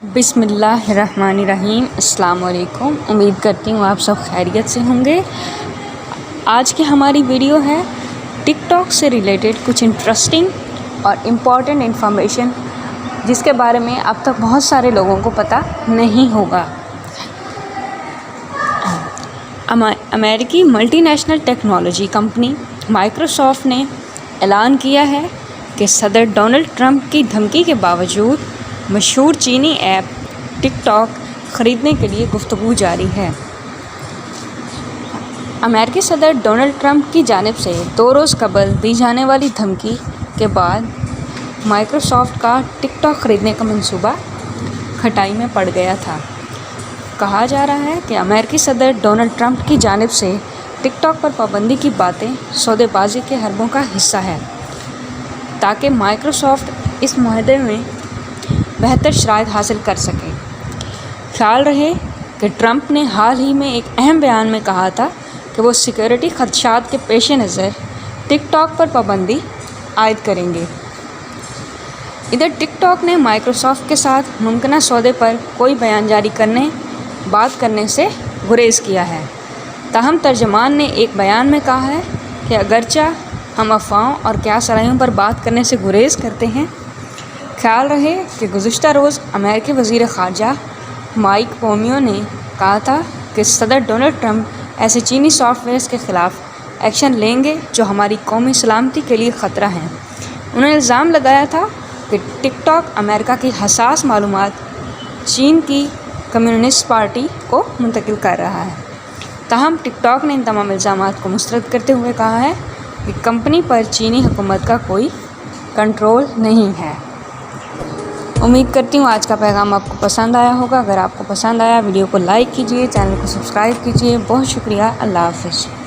बिस्मिल्लाहिर्रहमानिर्रहीम। अस्सलाम वालेकुम। उम्मीद करती हूँ आप सब खैरियत से होंगे। आज की हमारी वीडियो है टिकटॉक से रिलेटेड कुछ इंटरेस्टिंग और इम्पॉर्टेंट इन्फॉर्मेशन जिसके बारे में अब तक बहुत सारे लोगों को पता नहीं होगा। अमेरिकी मल्टीनेशनल टेक्नोलॉजी कंपनी माइक्रोसॉफ्ट ने ऐलान किया है कि सदर डोनाल्ड ट्रंप की धमकी के बावजूद मशहूर चीनी ऐप टिकटॉक ख़रीदने के लिए गुफ्तगू जारी है। अमेरिकी सदर डोनाल्ड ट्रंप की जानिब से 2 रोज़ कबल दी जाने वाली धमकी के बाद माइक्रोसॉफ्ट का टिकटॉक ख़रीदने का मंसूबा खटाई में पड़ गया था। कहा जा रहा है कि अमेरिकी सदर डोनाल्ड ट्रंप की जानिब से टिकटॉक पर पाबंदी की बातें सौदेबाजी के हरबों का हिस्सा है ताकि माइक्रोसॉफ्ट इस मुआहदे में बेहतर शराइत हासिल कर सके। ख्याल रहे कि ट्रंप ने हाल ही में एक अहम बयान में कहा था कि वो सिक्योरिटी खदशात के पेश नज़र टिकटॉक पर पाबंदी आयद करेंगे। इधर टिकटॉक ने माइक्रोसॉफ्ट के साथ मुमकिन सौदे पर कोई बयान जारी बात करने से गुरेज किया है। ताहम तर्जमान ने एक बयान में कहा है कि अगरचे हम अफवाहों और क़यास आराइयों पर बात करने से गुरेज करते हैं। ख्याल रहे कि गुज़िश्ता रोज़ अमेरिकी वज़ीर ख़ारजा माइक पोम्पियो ने कहा था कि सदर डोनाल्ड ट्रंप ऐसे चीनी सॉफ्टवेयर्स के ख़िलाफ़ एक्शन लेंगे जो हमारी कौमी सलामती के लिए ख़तरा हैं। उन्होंने इल्ज़ाम लगाया था कि टिकटॉक अमेरिका की हसास मालूमात चीन की कम्युनिस्ट पार्टी को मुंतकिल कर रहा है। ताहम टिकटॉक ने इन तमाम इल्ज़ामात को मुस्तरद करते हुए कहा है कि कंपनी पर चीनी हुकूमत का कोई कंट्रोल नहीं है। उम्मीद करती हूँ आज का पैगाम आपको पसंद आया होगा। अगर आपको पसंद आया वीडियो को लाइक कीजिए, चैनल को सब्सक्राइब कीजिए। बहुत शुक्रिया। अल्लाह हाफ़िज़।